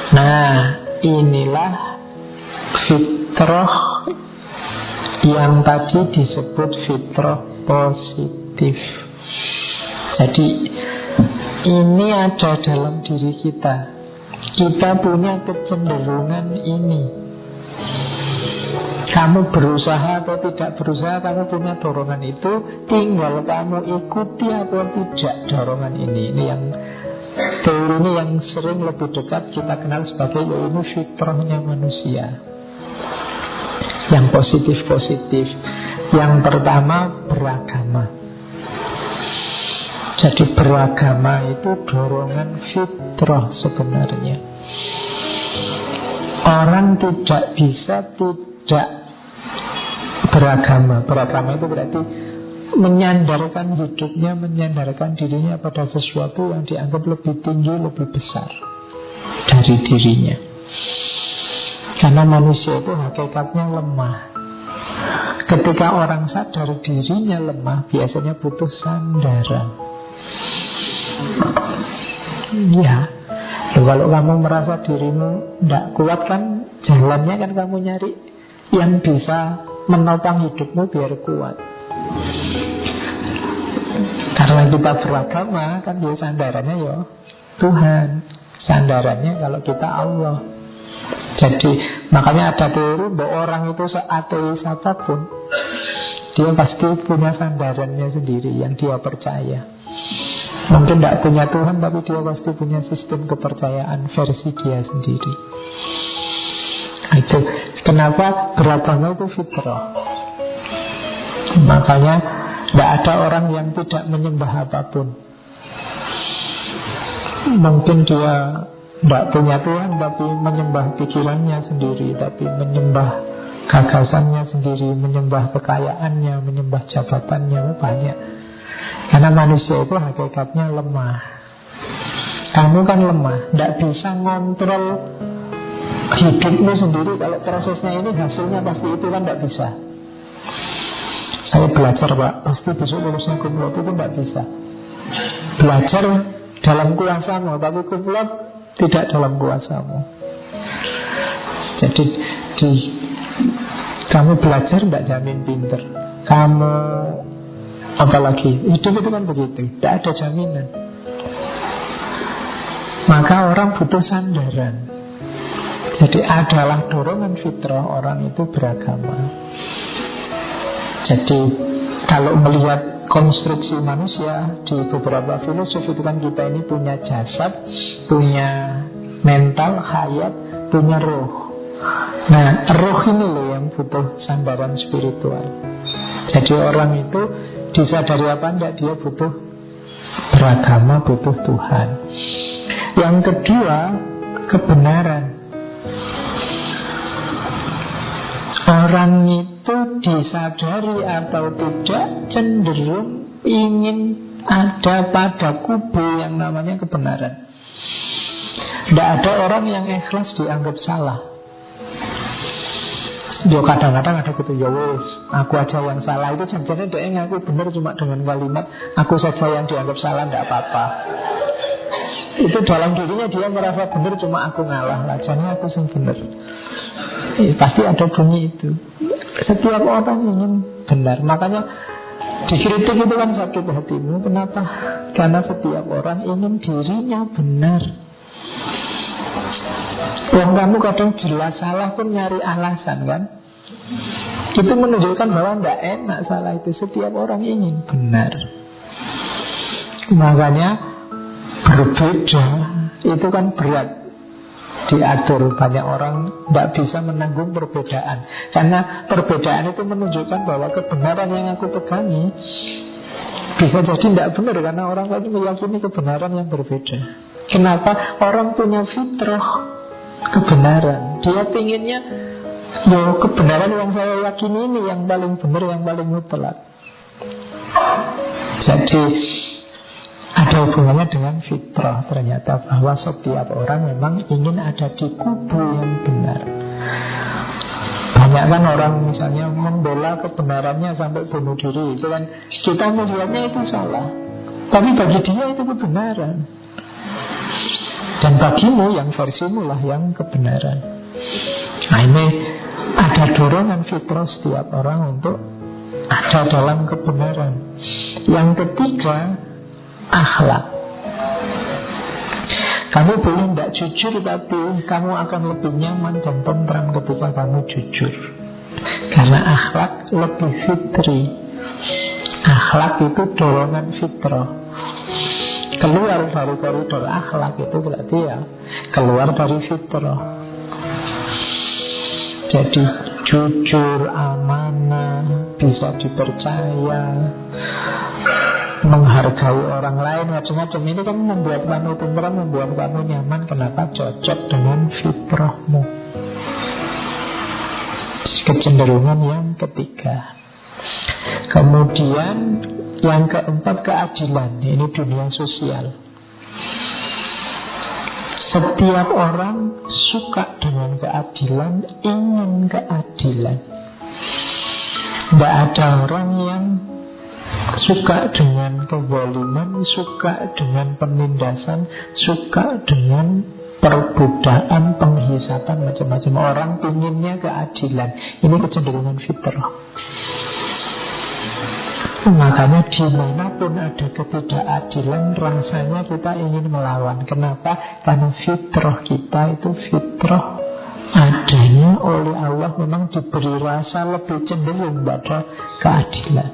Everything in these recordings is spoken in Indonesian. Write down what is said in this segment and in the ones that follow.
Nah, inilah fitrah yang tadi disebut fitrah positif. Jadi ini ada dalam diri kita. Kita punya kecenderungan ini. Kamu berusaha atau tidak berusaha, kamu punya dorongan itu. Tinggal kamu ikuti atau tidak dorongan ini. Ini yang teori ini yang sering lebih dekat kita kenal sebagai yaitu fitrahnya manusia. Yang positif-positif. Yang pertama beragama. Jadi beragama itu dorongan fitrah sebenarnya. Orang tidak bisa tidak beragama. Beragama itu berarti menyandarkan hidupnya, menyandarkan dirinya pada sesuatu yang dianggap lebih tinggi, lebih besar dari dirinya. Karena manusia itu hakikatnya lemah. Ketika orang sadar dirinya lemah, biasanya butuh sandaran. Ya, kalau kamu merasa dirimu tidak kuat kan, jalannya kan kamu nyari yang bisa menopang hidupmu biar kuat. Karena kita beragama kan dia sandarannya ya Tuhan, sandarannya kalau kita Allah. Jadi makanya ada teori bahwa orang itu seateis apapun, dia pasti punya sandarannya sendiri yang dia percaya. Mungkin tidak punya Tuhan, tapi dia pasti punya sistem kepercayaan versi dia sendiri. Itu kenapa beragama itu fitrah. Makanya tidak ada orang yang tidak menyembah apapun. Mungkin dia tidak punya Tuhan, tapi menyembah pikirannya sendiri, tapi menyembah gagasannya sendiri, menyembah kekayaannya, menyembah jabatannya, banyak. Karena manusia itu hakikatnya lemah. Kamu kan lemah, tidak bisa ngontrol hidupmu sendiri. Kalau prosesnya ini hasilnya pasti itu kan tidak bisa. Saya belajar Pak, pasti besok lulusnya kumlot, itu tidak bisa. Belajar dalam kuasamu, tapi kumlot tidak dalam kuasamu. Jadi kamu belajar tidak jamin pinter. Kamu apalagi hidup itu kan begitu, tidak ada jaminan. Maka orang butuh sandaran. Jadi adalah dorongan fitrah orang itu beragama. Jadi kalau melihat konstruksi manusia di beberapa filosof itu kan kita ini punya jasad, punya mental, hayat, punya roh. Nah, roh ini loh yang butuh sandaran spiritual. Jadi orang itu disadari apa enggak, dia butuh beragama, butuh Tuhan. Yang kedua, kebenaran. Orang itu disadari atau tidak cenderung ingin ada pada kubu yang namanya kebenaran. Tidak ada orang yang ikhlas dianggap salah. Yo kadang-kadang ada gitu, ya wes, aku aja yang salah. Itu jangan dia ngaku benar cuma dengan kalimat aku saja yang dianggap salah, tidak apa-apa. Itu dalam dirinya dia merasa benar, cuma aku ngalah lah, jangan aku yang benar. Pasti ada bunyi itu. Setiap orang ingin benar. Makanya dikritik itu kan sakit hatimu. Kenapa? Karena setiap orang ingin dirinya benar. Yang kamu kadang jelas salah pun nyari alasan kan. Itu menunjukkan bahwa tidak enak salah itu. Setiap orang ingin benar. Makanya berbeda itu kan berat diatur. Banyak orang tidak bisa menanggung perbedaan. Karena perbedaan itu menunjukkan bahwa kebenaran yang aku pegangi bisa jadi tidak benar, karena orang lain meyakini kebenaran yang berbeda. Kenapa? Orang punya fitrah kebenaran. Dia pinginnya kebenaran yang saya yakini ini yang paling benar, yang paling mutlak. Jadi ada hubungannya dengan fitrah ternyata, bahwa setiap orang memang ingin ada di kubu yang benar. Banyak kan orang misalnya membela kebenarannya sampai bunuh diri. Itu kan kita melihatnya itu salah, tapi bagi dia itu kebenaran. Dan bagimu yang versimu lah yang kebenaran. Nah ini ada dorongan fitrah setiap orang untuk ada dalam kebenaran. Yang ketiga, akhlak. Kamu boleh tidak jujur, tapi kamu akan lebih nyaman dan tentram ketika kamu jujur. Karena akhlak lebih fitri. Akhlak itu dorongan fitrah. Keluar dari koridor akhlak itu berarti ya keluar dari fitrah. Jadi jujur, amanah, bisa dipercaya, menghargai orang lain, macam-macam. Ini kan membuat kamu tentram, membuat kamu nyaman. Kenapa? Cocok dengan fitrahmu. Kecenderungan yang ketiga. Kemudian yang keempat, keadilan. Ini dunia sosial. Setiap orang suka dengan keadilan, ingin keadilan. Tidak ada orang yang suka dengan kezaliman, suka dengan penindasan, suka dengan perbudakan, penghisapan, macam-macam. Orang pinginnya keadilan. Ini kecenderungan fitrah. Makanya dimanapun ada ketidakadilan, rasanya kita ingin melawan. Kenapa? Karena fitrah kita itu fitrah adanya oleh Allah memang diberi rasa lebih cenderung pada keadilan.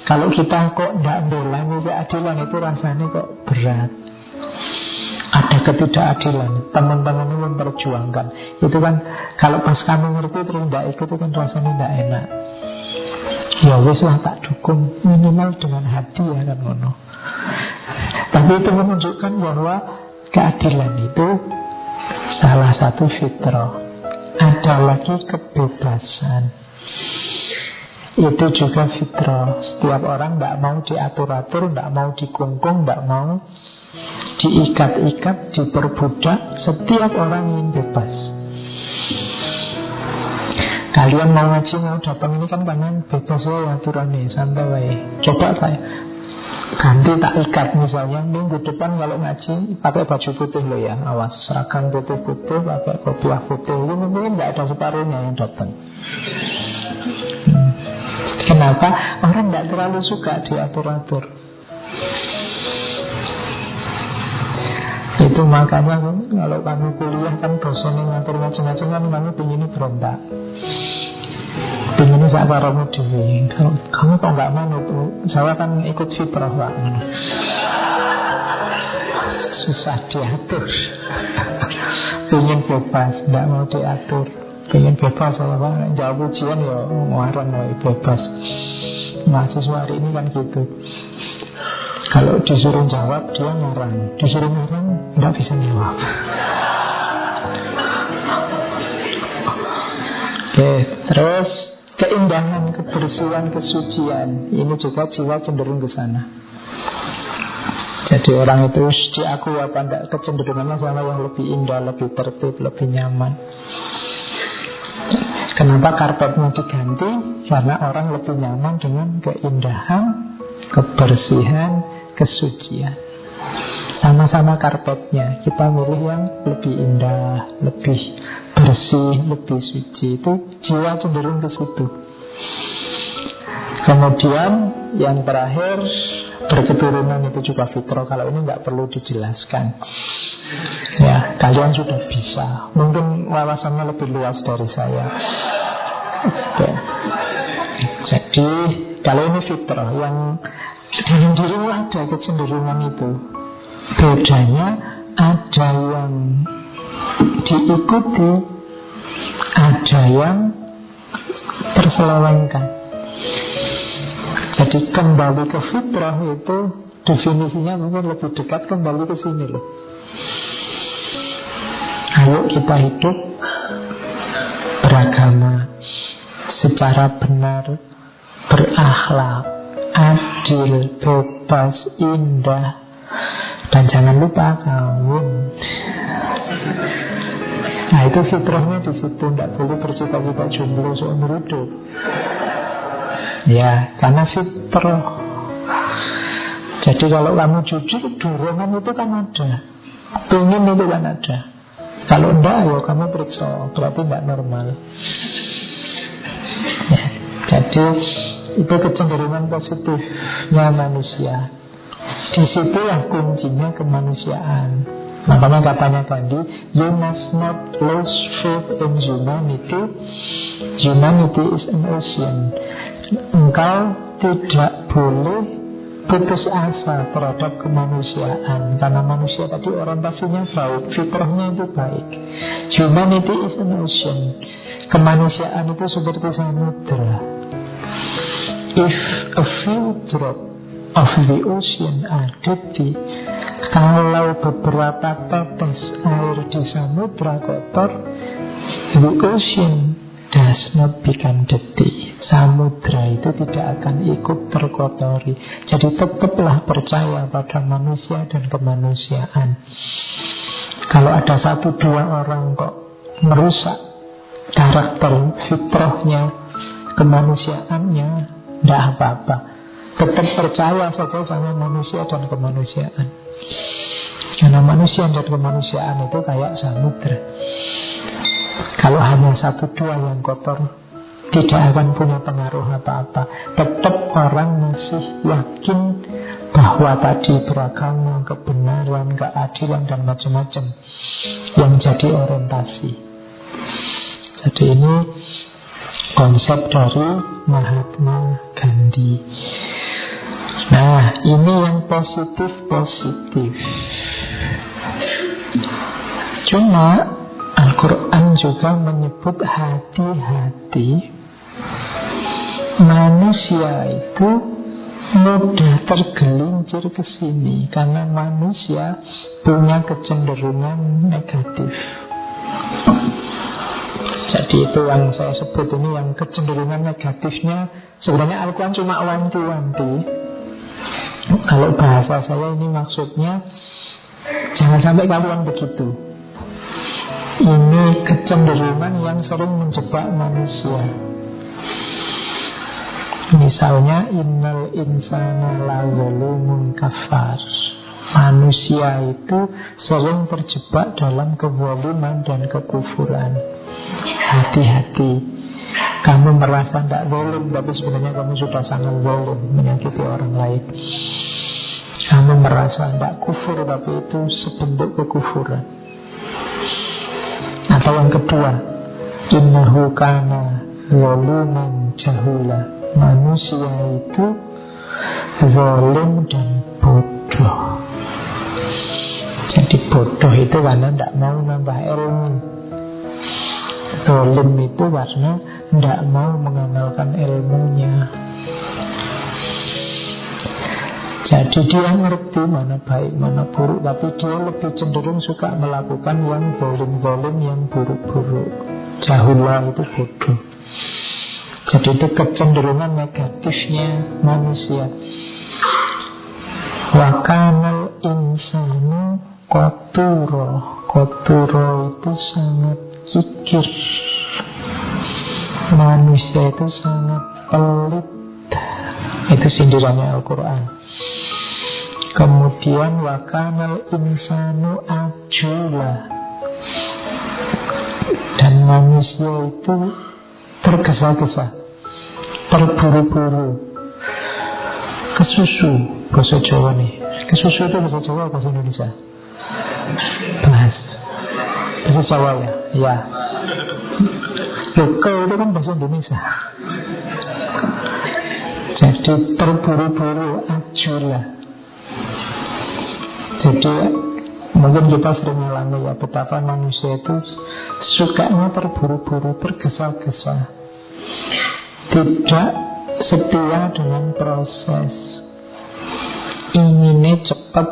Kalau kita kok tidak belani keadilan, itu rasanya kok berat. Ada ketidakadilan, teman-teman ini memperjuangkan. Itu kan kalau pas kamu ngerti terus tidak ikut, itu kan rasanya tidak enak. Ya wis lah, tak dukung minimal dengan hati ya kan ngono. Tapi itu menunjukkan bahwa keadilan itu salah satu fitrah. Ada lagi kebebasan. Itu juga fitrah. Setiap orang tidak mau diatur-atur, tidak mau dikungkung, tidak mau diikat-ikat, diperbudak. Setiap orang ingin bebas. Kalian mau ngaji, mau datang ini kan karena bebas ya aturannya, santai wae. Coba saya ganti tak ikat misalnya, minggu depan kalau ngaji pakai baju putih lo ya, awas, seragam putih-putih, pakai kopiah putih, itu mungkin nggak ada separuhnya yang datang. Kenapa? Orang nggak terlalu suka diatur-atur. Itu makanya kalau kamu kuliah kan dosennya ngatur macam-macam, kan kamu pinginnya berontak, pinginnya sakaramu dewi. Kalau kamu kok nggak mau, saya kan ikut fitrah Pak. Susah diatur. Pingin bebas, nggak mau diatur. Pingin bebas saya Pak, jawab ujian ya ngarang ya bebas. Mahasiswa hari ini kan gitu. Kalau disuruh jawab dia ngarang, disuruh ngarang nggak bisa jawab. Oke, terus keindahan, kebersihan, kesucian. Ini juga jiwa cenderung ke sana. Jadi orang itu diakui apa enggak, kecenderungannya sama yang lebih indah, lebih tertib, lebih nyaman. Kenapa karpetnya diganti? Karena orang lebih nyaman dengan keindahan, kebersihan, kesucian. Sama-sama karpetnya, kita milih yang lebih indah, lebih bersih, lebih suci. Itu jiwa cenderung ke situ. Kemudian yang terakhir, berketurunan itu juga fitrah. Kalau ini nggak perlu dijelaskan. Ya, kalian sudah bisa. Mungkin wawasannya lebih luas dari saya. Oke. Jadi kalau ini fitrah, yang dalam dirimu ada kecenderungan itu. Bedanya ada yang diikuti, ada yang terselewengkan. Jadi kembali ke fitrah itu definisinya mungkin lebih dekat kembali ke sini loh. Ayo kita hidup beragama secara benar, berakhlak, adil, bebas, indah, dan jangan lupa kawin. Nah itu fitrahnya di situ, tidak boleh bercita-cita jomblo seumur hidup. Ya, karena fitrah. Jadi kalau kamu jujur, dorongan itu kan ada, pengen itu kan ada. Kalau enggak, ayo kamu periksa, berarti enggak normal. Ya, jadi itu kecenderungan positifnya manusia. Disitulah kuncinya kemanusiaan. Makanya katanya tadi, you must not lose faith in humanity. Humanity is an ocean. Engkau tidak boleh putus asa terhadap kemanusiaan, karena manusia tadi orientasinya baik, fitrahnya itu baik. Humanity is an ocean. Kemanusiaan itu seperti samudra. If a few drop of the ocean are dirty, kalau beberapa tetes air di samudra kotor, the ocean does not become dirty. Samudra itu tidak akan ikut terkotori. Jadi tetaplah percaya pada manusia dan kemanusiaan. Kalau ada 1-2 orang kok merusak karakter fitrahnya, kemanusiaannya, tidak apa-apa. Tetap percaya saja sama manusia dan kemanusiaan. Karena manusia dan kemanusiaan itu kayak samudra. Kalau hanya 1-2 yang kotor, tidak akan punya pengaruh apa-apa. Tetap orang masih yakin bahwa tadi beragama, kebenaran, keadilan, dan macam-macam yang jadi orientasi. Jadi ini konsep dari Mahatma Gandhi. Nah, ini yang positif-positif. Cuma Al-Quran juga menyebut hati-hati. Manusia itu mudah tergelincir ke sini karena manusia punya kecenderungan negatif. Jadi itu yang saya sebut ini, yang kecenderungan negatifnya. Sebenarnya Al-Quran cuma wanti-wanti. Kalau bahasa saya ini maksudnya, jangan sampai kalian begitu. Ini kecenderungan yang sering menjebak manusia. Misalnya, innal insana lazalumun kafar. Manusia itu sering terjebak dalam kezaliman dan kekufuran. Hati-hati. Kamu merasa tidak zalim, tapi sebenarnya kamu sudah sangat zalim, menyakiti orang lain. Kamu merasa tidak kufur, tapi itu sebentuk kekufuran. Atau yang kedua, innahu kana zaluman jahula. Manusia itu zalim dan bodoh. Jadi bodoh itu karena tidak mau nambah ilmu. Zalim itu karena tidak mau mengamalkan ilmunya. Jadi dia ngerti mana baik, mana buruk, tapi dia lebih cenderung suka melakukan yang zalim-zalim, yang buruk-buruk. Jahula itu bodoh. Jadi itu kecenderungan negatifnya manusia. Wa kanal insanu qaturo. Qaturo itu sangat kikir. Manusia itu sangat pelit. Itu sindirannya Al-Quran. Kemudian wa kanal insanu ajula. Dan manusia itu tergesa-gesa, terburu-buru, kesusu. Bahasa Jawa nih. Kesusu itu bahasa Jawa, bahasa Indonesia. Bahasa Jawa ya. Ya. Lokal itu kan bahasa Indonesia. Jadi terburu-buru, ajula. Jadi mungkin kita sering mengalami ya, betapa manusia itu sukanya terburu-buru, tergesa-gesa, tidak setia dengan proses. Inginnya cepat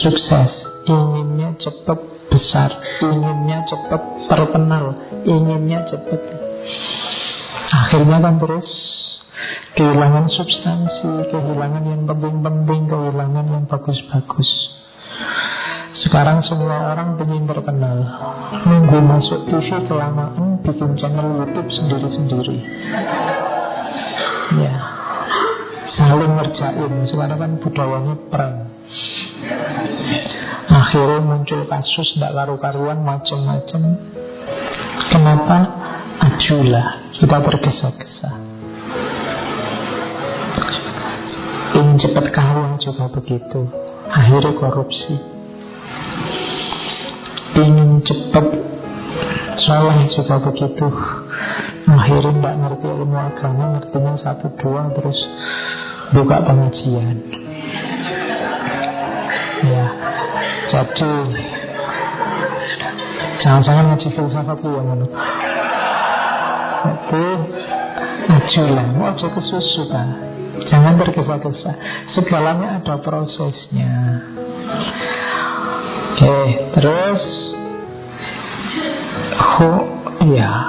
sukses, inginnya cepat besar, inginnya cepat terkenal, inginnya cepat. Akhirnya kan terus kehilangan substansi, kehilangan yang penting-penting, kehilangan yang bagus-bagus. Sekarang semua orang ingin terkenal. Nunggu masuk TV kelamaan, bikin channel YouTube sendiri-sendiri. Ya, saling ngerjain. Sekarang kan budayanya perang. Akhirnya muncul kasus tidak karu-karuan, macam-macam. Kenapa? Ajulah, kita tergesa-gesa. Ingin cepat kaya juga begitu, akhirnya korupsi. Ingin cepat soleh juga begitu, akhirnya tidak ngerti ilmu agama, ngertinya 1-2 terus buka pengajian. Ya, jadi jangan-jangan ngaji filsafat yang mana. Jadi ajulah, mau aja kesusu kan. Jangan tergesa-gesa. Segalanya ada prosesnya. Oke, terus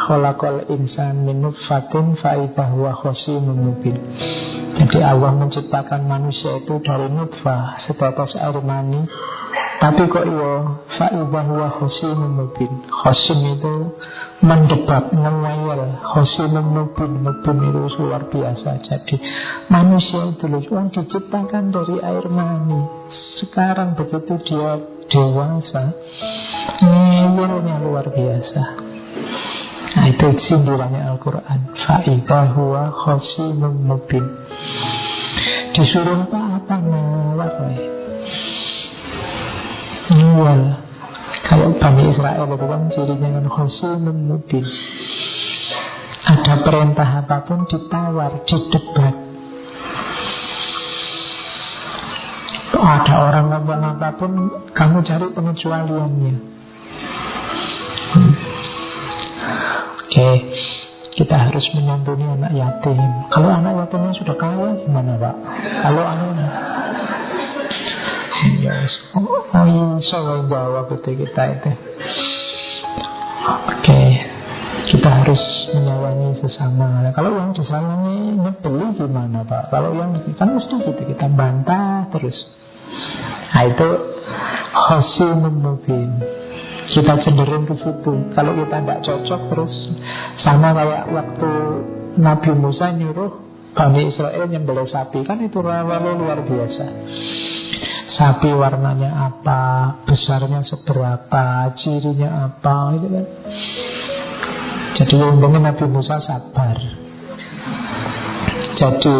khalaqal insan min nutfatin fa idza huwa khasimun mubin. Jadi Allah menciptakan manusia itu dari nutfah, setetes air mani. Tapi kok fa idza huwa khasimun mubin. Khasim itu mendebat, ngeyel. Khasimun mubin, mubin itu luar biasa. Jadi manusia itu diciptakan dari air mani. Sekarang begitu dia dewasa, ngeyelnya luar biasa. Nah, itu sindirannya Al-Quran. Fa'idha huwa khasimun mubin. Disuruh apa nawar ngeyel. Kalau Bani Israel itu kan cirinya kan khasimun mubin. Ada perintah apapun ditawar, didebat. Ada orang ngomong apapun, kamu cari pengecualiannya. Oke, kita harus menyantuni anak yatim. Kalau anak yatimnya sudah kaya gimana Pak? Kalau anaknya saya jawab itu kita itu. Oke, kita harus menyayangi sesama. Kalau yang disayangi nyebeli gimana Pak? Kalau yang kan mesti gitu, kita bantah terus. Nah itu khasimun mubin. Kita cenderung ke situ. Kalau kita tidak cocok terus, sama kayak waktu Nabi Musa nyuruh Bani Israel nyembelih sapi, kan itu rewelnya luar biasa. Sapi warnanya apa, besarnya seberapa, cirinya apa, itu kan. Jadi untungnya Nabi Musa sabar. Jadi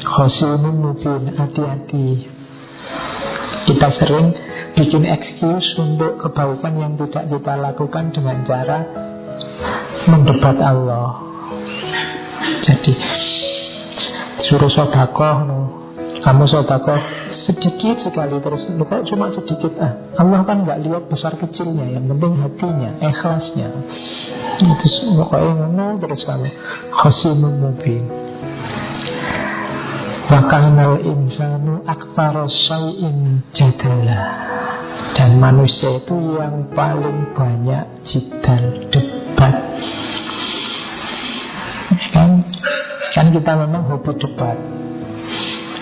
khasimun mubin, hati-hati. Kita sering bikin excuse untuk kebaikan yang tidak kita lakukan dengan cara mendebat Allah. Jadi suruh sedekah, kamu sedekah sedikit sekali terus, kok cuma sedikit Allah kan nggak lihat besar kecilnya, yang penting hatinya, ikhlasnya. Itu pokoknya terus kamu khasimun mubin. Wa kanal insanu aktsara syai'in jadala. Dan manusia itu yang paling banyak jidal, debat. Kan kita memang hobi debat.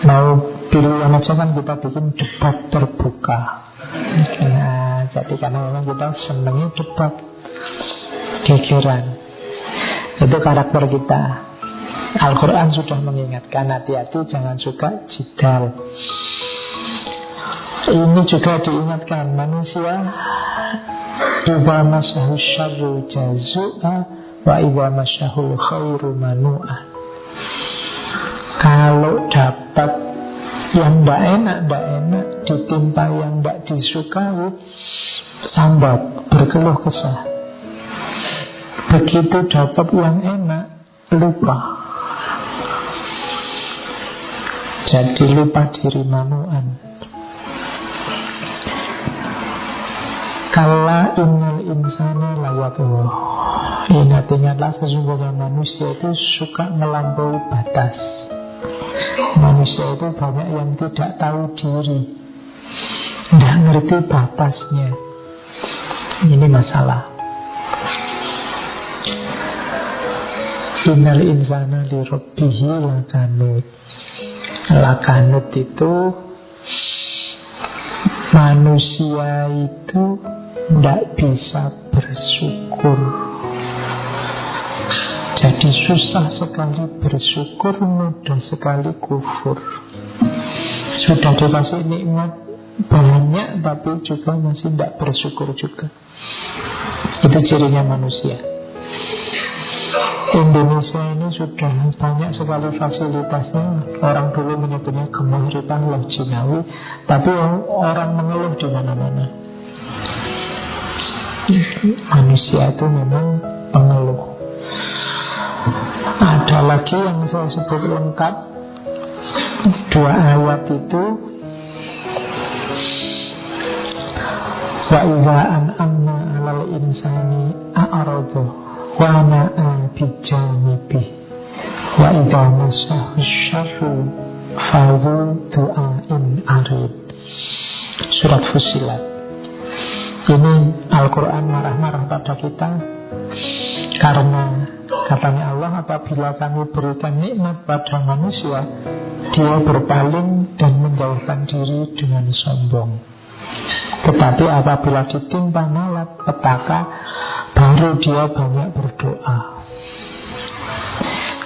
Mau pilihan aja kan kita bikin debat terbuka. Nah, jadi karena memang kita senangnya debat, gegeran. Itu karakter kita. Al-Quran sudah mengingatkan, hati-hati jangan suka jidal. Ini juga diingatkan, manusia idza massahu syarru jazua wa idza massahu khairu manu'a. Kalau dapat yang tidak enak, ditimpa yang tidak disukai, sambat, berkeluh kesah. Begitu dapat yang enak, lupa. Jadi lupa diri manuan. Kala innal insana layatullah. Ingat-ingatlah sesungguhnya manusia itu suka melampaui batas. Manusia itu banyak yang tidak tahu diri, tidak ngerti batasnya. Ini masalah. Innal insana li rabbihi lakanut. Lakanut itu manusia itu tidak bisa bersyukur. Jadi susah sekali bersyukur, mudah sekali kufur. Sudah dikasih nikmat banyak tapi juga masih tidak bersyukur juga. Itu cirinya manusia. Indonesia ini sudah banyak sekali fasilitasnya. Orang dulu menyebutnya kemahritan Jinawi, tapi orang mengeluh di mana-mana. Manusia itu memang pengeluh. Ada lagi yang saya sebut lengkap, 2 ayat itu. Wa idza an'amna 'alal insani a'rada wa na'a bijanibi wa idza massahu syarru fadhu du'ain arid. Surat Fussilat. Ini Al-Quran marah-marah pada kita karena katanya Allah, apabila kami berikan nikmat pada manusia, dia berpaling dan menjauhkan diri dengan sombong. Tetapi apabila ditimpa malapetaka, baru dia banyak berdoa.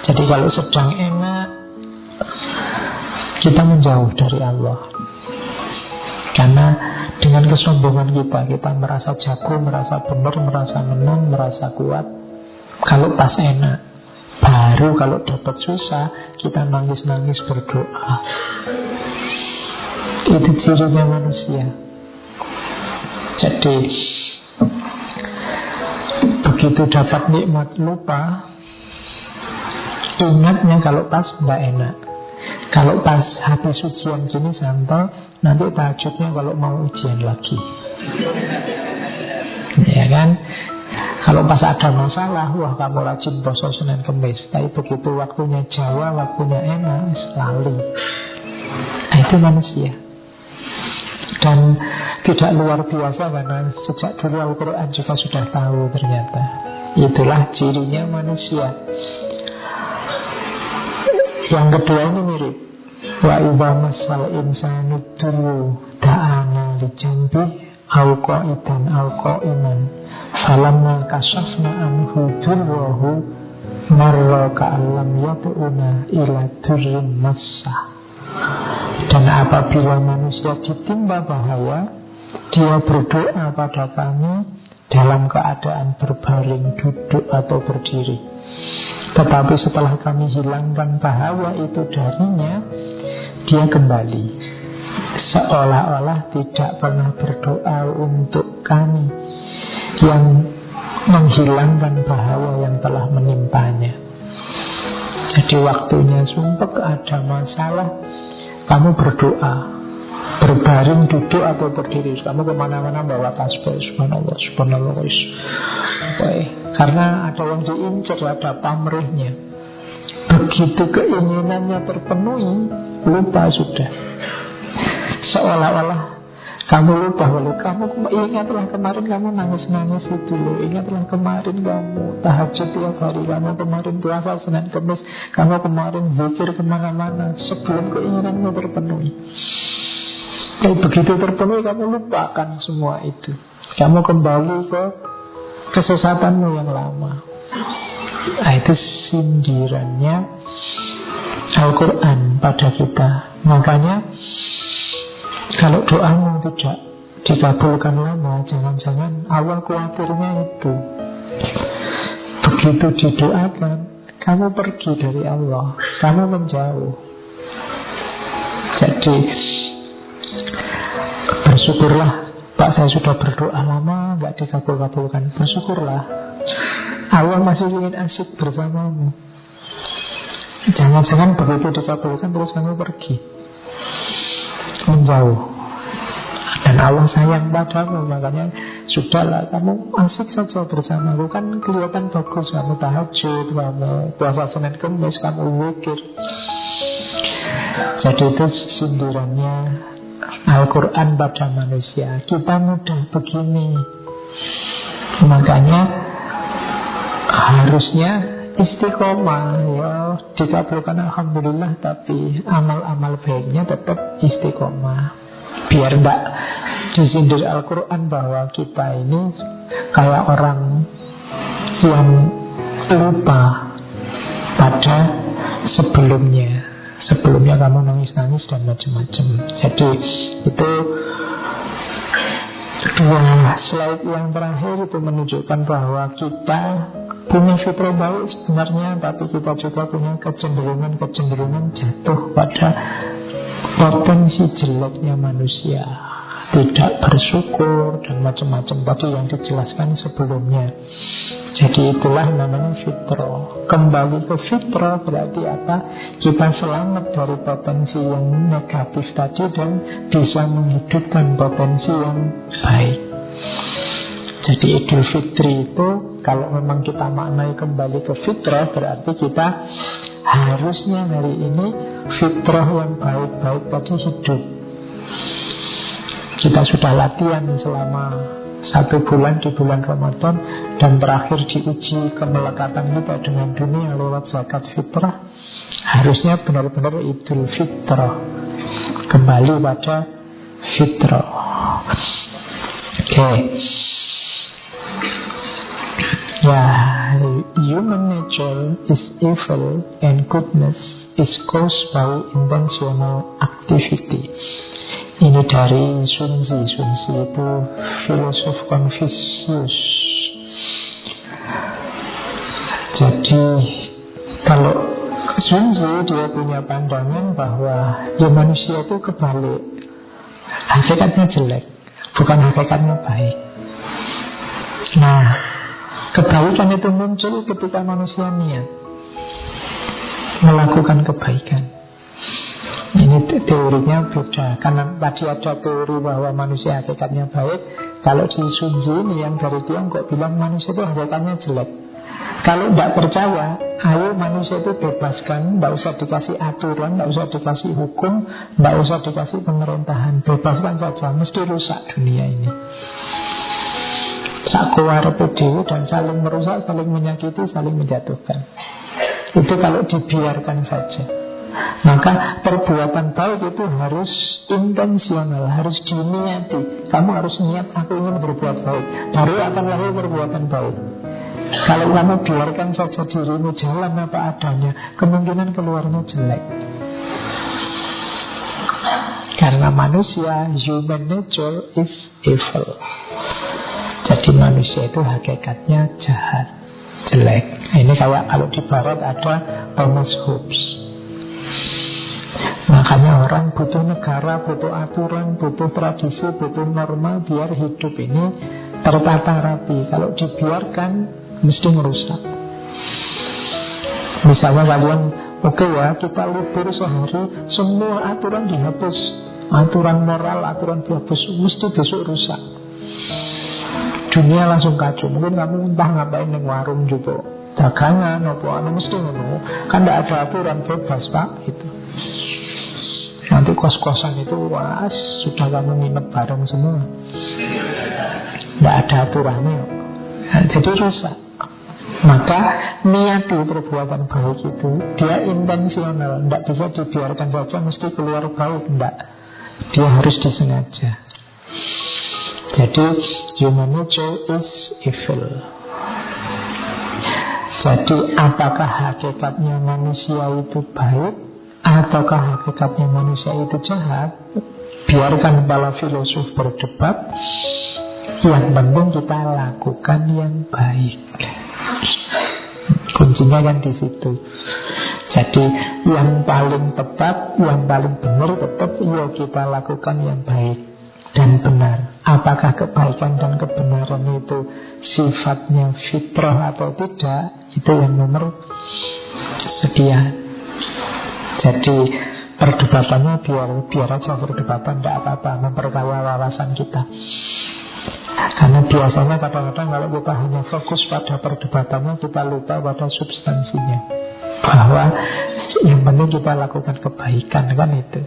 Jadi kalau sedang enak, kita menjauh dari Allah. Karena dengan kesombongan kita merasa jago, merasa benar, merasa menang, merasa kuat. Kalau pas enak, baru kalau dapat susah, kita nangis-nangis berdoa. Itu cirinya manusia. Jadi begitu dapat nikmat lupa, ingatnya kalau pas tidak enak. Kalau pas habis ujian gini santai, nanti tahajudnya kalau mau ujian lagi. Ya kan? Kalau pas ada masalah, wah kamu rajin puasa Senin Kemis. Tapi begitu waktunya Jawa, waktunya enak, lali. Itu manusia. Dan tidak luar biasa karena sejak dulu Al-Quran juga sudah tahu ternyata. Itulah cirinya manusia. Yang kedua ini mirip. Wa idza massal insanu durru da'ana li jambi aw qa'idan aw qa'iman falamma kashafna anhu durruhu marra ka'allam yat'una ila durrin massa. Dan apabila manusia ditimpa bahaya, dia berdoa pada kami dalam keadaan berbaring, duduk atau berdiri. Tetapi setelah kami hilangkan bahaya itu darinya, dia kembali seolah-olah tidak pernah berdoa untuk kami yang menghilangkan bahaya yang telah menimpanya. Jadi waktunya sumpek, ada masalah, kamu berdoa, berbaring, duduk atau berdiri. Kamu kemana-mana bawa tasbih, subhanallah, subhanallah. Karena ada yang diincar, ada pamrihnya. Begitu keinginannya terpenuhi, lupa sudah. Seolah-olah kamu lupa. Lalu kamu ingatlah kemarin kamu nangis-nangis itu loh. Ingatlah kemarin kamu tahajud tiap hari, kamu kemarin puasa Senin Kemis, kamu kemarin zikir kemana-mana sebelum keinginanmu terpenuhi. Tapi begitu terpenuhi kamu lupakan semua itu. Kamu kembali ke kesesatanmu yang lama. Nah, itu sindirannya Al-Quran pada kita. Makanya kalau doamu tidak dikabulkan lama, jangan-jangan awal khawatirnya itu. Begitu didoakan, kamu pergi dari Allah, kamu menjauh. Jadi bersyukurlah, Pak, saya sudah berdoa lama gak dikabul-kabulkan. Bersyukurlah, Allah masih ingin asyik bersamamu. Jangan-jangan begitu dikabulkan terus kamu pergi, menjauh. Dan Allah sayang padamu, makanya sudahlah kamu asik saja bersamaku. Kan kelihatan bagus, kamu tahajud, kamu puasa Senin Kemis, kamu zikir. Jadi itu sindirannya Al-Quran pada manusia. Kita mudah begini, makanya harusnya istiqomah, ya dikabulkan alhamdulillah, tapi amal-amal baiknya tetap istiqomah. Biar enggak disindir Al-Quran bahwa kita ini kayak orang yang lupa pada sebelumnya. Sebelumnya kamu nangis-nangis dan macam-macam. Jadi itu dua slide yang terakhir itu menunjukkan bahwa kita punya fitrah baik sebenarnya, tapi kita juga punya kecenderungan jatuh pada potensi jeleknya manusia, tidak bersyukur dan macam-macam tadi yang dijelaskan sebelumnya. Jadi itulah namanya fitrah. Kembali ke fitrah berarti apa? Kita selamat dari potensi yang negatif tadi dan bisa menghidupkan potensi yang baik. Jadi Idul Fitri itu kalau memang kita maknai kembali ke fitrah, berarti kita harusnya hari ini fitrah yang baik-baik tadi hidup. Kita sudah latihan selama 1 bulan di bulan Ramadan, dan terakhir diuji kemelekatan kita dengan dunia lewat zakat fitrah. Harusnya benar-benar Idul Fitrah, kembali pada fitrah. Oke. Ya, human nature is evil and goodness is caused by intentional activity. Ini dari Sun Tzu. Sun Tzu itu filosof Konfusius. Jadi kalau Sun Tzu dia punya pandangan bahwa ya manusia itu kebalik, hakikatnya jelek, bukan hakikatnya baik. Nah, kebaikan itu muncul ketika manusia niat melakukan kebaikan. Ini teorinya beda. Karena tadi ada teori bahwa manusia hakikatnya baik. Kalau di Sun Tzu ini yang dari Tiongkok bilang manusia itu hakikatnya jelek. Kalau tidak percaya, ayo manusia itu bebaskan. Tidak usah dikasih aturan, tidak usah dikasih hukum, tidak usah dikasih pemerintahan. Bebaskan saja, mesti rusak dunia ini. Sakwar PDW dan saling merusak, saling menyakiti, saling menjatuhkan. Itu kalau dibiarkan saja. Maka perbuatan baik itu harus intensional, harus diniati. Kamu harus niat, aku ingin berbuat baik, baru akan lahir perbuatan baik. Kalau kamu biarkan saja dirimu jalan apa adanya, kemungkinan keluarnya jelek. Karena manusia, human nature is evil. Jadi manusia itu hakikatnya jahat, jelek. Ini kayak kalau di barat ada Thomas Hobbes. Makanya orang butuh negara, butuh aturan, butuh tradisi, butuh norma biar hidup ini tertata rapi. Kalau dibiarkan mesti merusak. Misalnya kalian oke ya, kita libur sehari, semua aturan dihapus, aturan moral, aturan dihapus, mesti besok rusak. Dunia langsung kacau. Mungkin kamu entah ngapain di warung juga, dagangan apa mesti ngono. Kan tidak ada aturan, bebas Pak itu. Nanti kos-kosan itu wah, sudah kamu nginep bareng semua. Tidak ada aturannya. Nah, jadi rusak. Maka niati perbuatan baik itu dia intensional, tidak bisa dibiarkan saja mesti keluar baik, tidak. Dia harus disengaja. Jadi human nature is evil. Jadi apakah hakikatnya manusia itu baik ataukah hakikatnya manusia itu jahat? Biarkan para filosof berdebat. Yang penting kita lakukan yang baik. Kuncinya kan di situ. Jadi yang paling tepat, yang paling benar tetap ya kita lakukan yang baik dan benar. Apakah kebaikan dan kebenaran itu sifatnya fitrah atau tidak, itu yang nomor sekian. Jadi perdebatannya biar aja perdebatan, tidak apa-apa, memperkaya wawasan kita. Karena biasanya kadang-kadang kalau kita hanya fokus pada perdebatannya, kita lupa pada substansinya, bahwa yang penting kita lakukan kebaikan, kan itu.